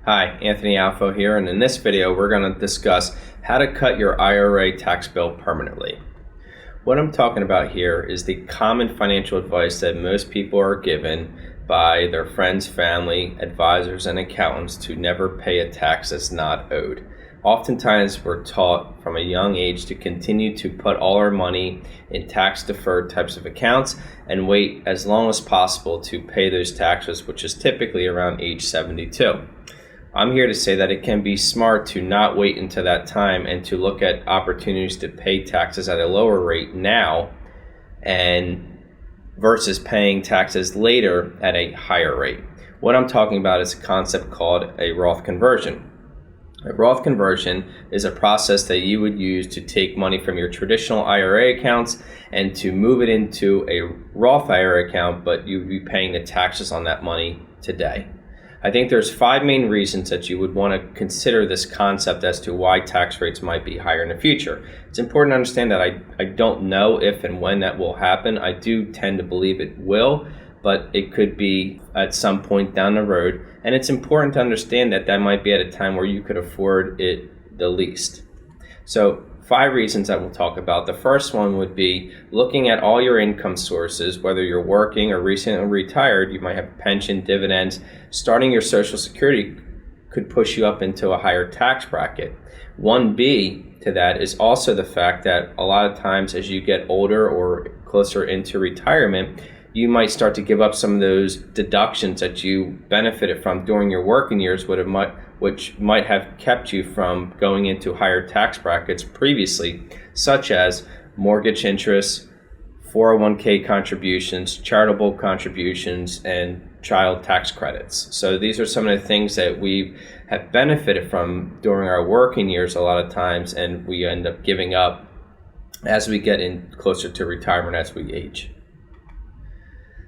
Hi, Anthony Alfo here, and in this video we're going to discuss how to cut your IRA tax bill permanently. What I'm talking about here is the common financial advice that most people are given by their friends, family, advisors, and accountants to never pay a tax that's not owed. Oftentimes we're taught from a young age to continue to put all our money in tax-deferred types of accounts and wait as long as possible to pay those taxes, which is typically around age 72. I'm here to say that it can be smart to not wait until that time and to look at opportunities to pay taxes at a lower rate now and versus paying taxes later at a higher rate. What I'm talking about is a concept called a Roth conversion. A Roth conversion is a process that you would use to take money from your traditional IRA accounts and to move it into a Roth IRA account, but you would be paying the taxes on that money today. I think there's 5 main reasons that you would want to consider this concept as to why tax rates might be higher in the future. It's important to understand that I don't know if and when that will happen. I do tend to believe it will, but it could be at some point down the road. And it's important to understand that that might be at a time where you could afford it the least. So 5 reasons that we'll talk about. The first one would be looking at all your income sources, whether you're working or recently retired. You might have pension, dividends. Starting your Social Security could push you up into a higher tax bracket. 1B to that is also the fact that a lot of times as you get older or closer into retirement, you might start to give up some of those deductions that you benefited from during your working years, which might have kept you from going into higher tax brackets previously, such as mortgage interest, 401k contributions, charitable contributions, and child tax credits. So these are some of the things that we have benefited from during our working years a lot of times, and we end up giving up as we get in closer to retirement as we age.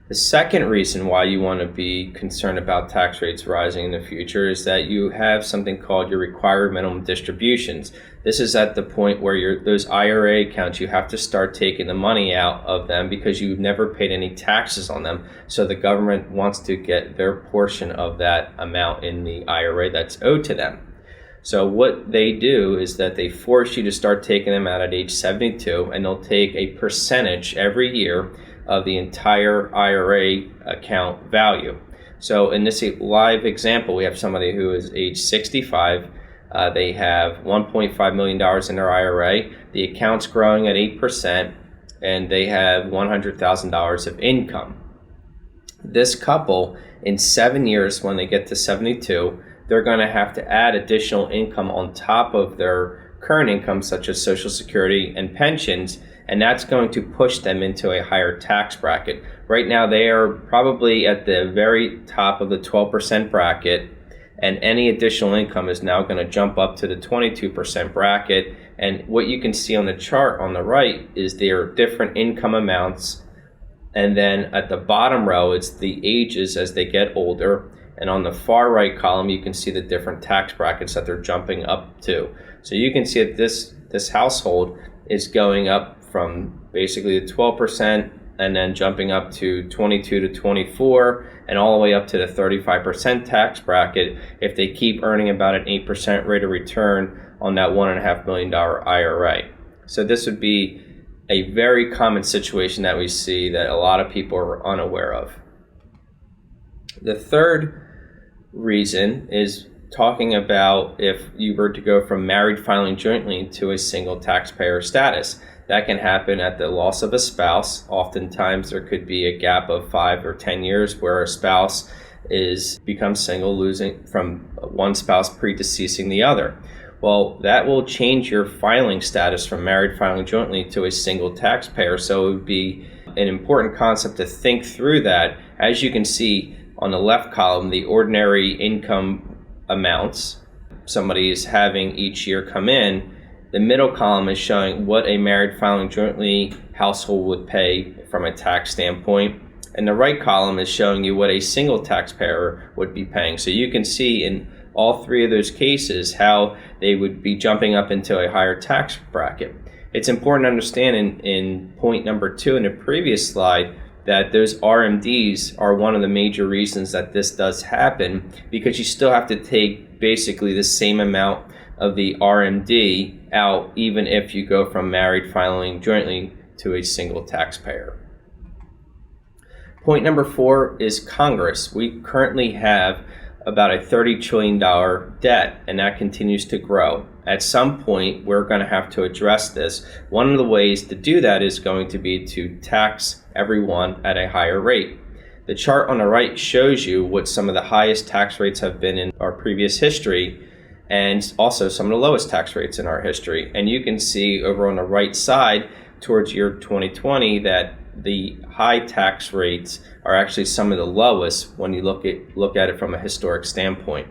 The second reason why you want to be concerned about tax rates rising in the future is that you have something called your required minimum distributions. This is at the point where those IRA accounts, you have to start taking the money out of them because you've never paid any taxes on them. So the government wants to get their portion of that amount in the IRA that's owed to them. So what they do is that they force you to start taking them out at age 72, and they'll take a percentage every year of the entire IRA account value. So in this live example, we have somebody who is age 65. They have $1.5 million in their IRA. The account's growing at 8%, and they have $100,000 of income. This couple, in 7 years, when they get to 72, they're going to have to add additional income on top of their current income, such as Social Security and pensions, and that's going to push them into a higher tax bracket. Right now, they are probably at the very top of the 12% bracket, and any additional income is now going to jump up to the 22% bracket. And what you can see on the chart on the right is their different income amounts, and then at the bottom row, it's the ages as they get older. And on the far right column, you can see the different tax brackets that they're jumping up to. So you can see that this household is going up from basically the 12% and then jumping up to 22 to 24 and all the way up to the 35% tax bracket if they keep earning about an 8% rate of return on that $1.5 million IRA. So this would be a very common situation that we see that a lot of people are unaware of. The third reason is talking about if you were to go from married filing jointly to a single taxpayer status. That can happen at the loss of a spouse. Oftentimes there could be a gap of 5 or 10 years where a spouse becomes single, losing from one spouse predeceasing the other. Well, that will change your filing status from married filing jointly to a single taxpayer. So it would be an important concept to think through that. As you can see on the left column, the ordinary income amounts somebody is having each year come in. The middle column is showing what a married filing jointly household would pay from a tax standpoint. And the right column is showing you what a single taxpayer would be paying. So you can see in all 3 of those cases how they would be jumping up into a higher tax bracket. It's important to understand in point number 2 in the previous slide that those RMDs are one of the major reasons that this does happen, because you still have to take basically the same amount of the RMD out even if you go from married filing jointly to a single taxpayer. Point number 4 is Congress. We currently have about a $30 trillion debt, and that continues to grow. At some point, we're going to have to address this. One of the ways to do that is going to be to tax everyone at a higher rate. The chart on the right shows you what some of the highest tax rates have been in our previous history, and also some of the lowest tax rates in our history. And you can see over on the right side towards year 2020 that the high tax rates are actually some of the lowest when you look at it from a historic standpoint.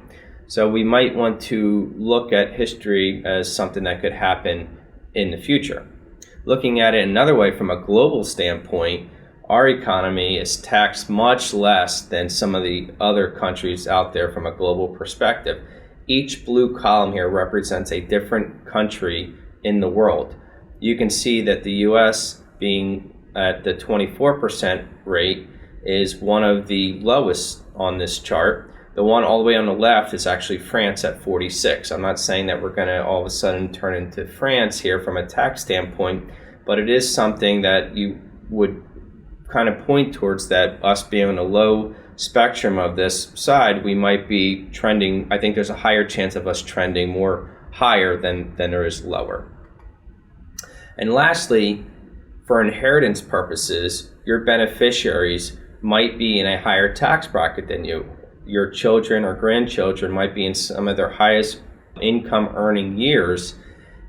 So we might want to look at history as something that could happen in the future. Looking at it another way, from a global standpoint, our economy is taxed much less than some of the other countries out there from a global perspective. Each blue column here represents a different country in the world. You can see that the US, being at the 24% rate, is one of the lowest on this chart. The one all the way on the left is actually France at 46. I'm not saying that we're going to all of a sudden turn into France here from a tax standpoint, but it is something that you would kind of point towards, that us being on a low spectrum of this side, we might be trending. I think there's a higher chance of us trending more higher than there is lower. And lastly, for inheritance purposes, your beneficiaries might be in a higher tax bracket than you. Your children or grandchildren might be in some of their highest income earning years.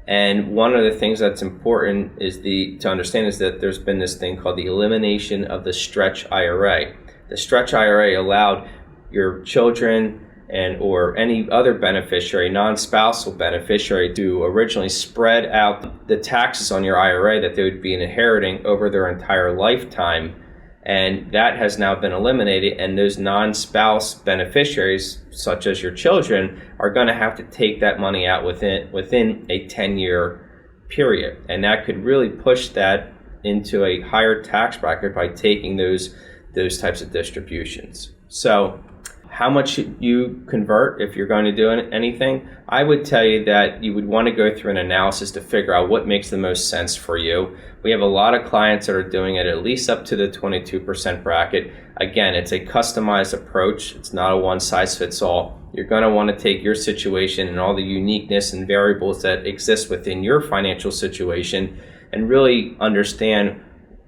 And one of the things that's important is to understand is that there's been this thing called the elimination of the stretch IRA. The stretch IRA allowed your children and or any other beneficiary, non-spousal beneficiary, to originally spread out the taxes on your IRA that they would be inheriting over their entire lifetime. And that has now been eliminated, and those non-spouse beneficiaries, such as your children, are going to have to take that money out within a 10-year period. And that could really push that into a higher tax bracket by taking those types of distributions. So how much should you convert if you're going to do anything? I would tell you that you would want to go through an analysis to figure out what makes the most sense for you. We have a lot of clients that are doing it at least up to the 22% bracket. Again, it's a customized approach. It's not a one-size-fits-all. You're going to want to take your situation and all the uniqueness and variables that exist within your financial situation and really understand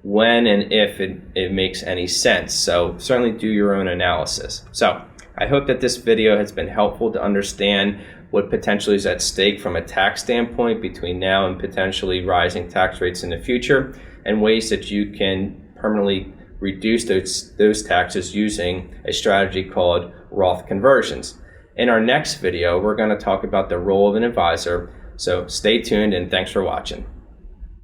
when and if it makes any sense. So certainly do your own analysis. So I hope that this video has been helpful to understand what potentially is at stake from a tax standpoint between now and potentially rising tax rates in the future, and ways that you can permanently reduce those taxes using a strategy called Roth conversions. In our next video, we're going to talk about the role of an advisor. So stay tuned, and thanks for watching.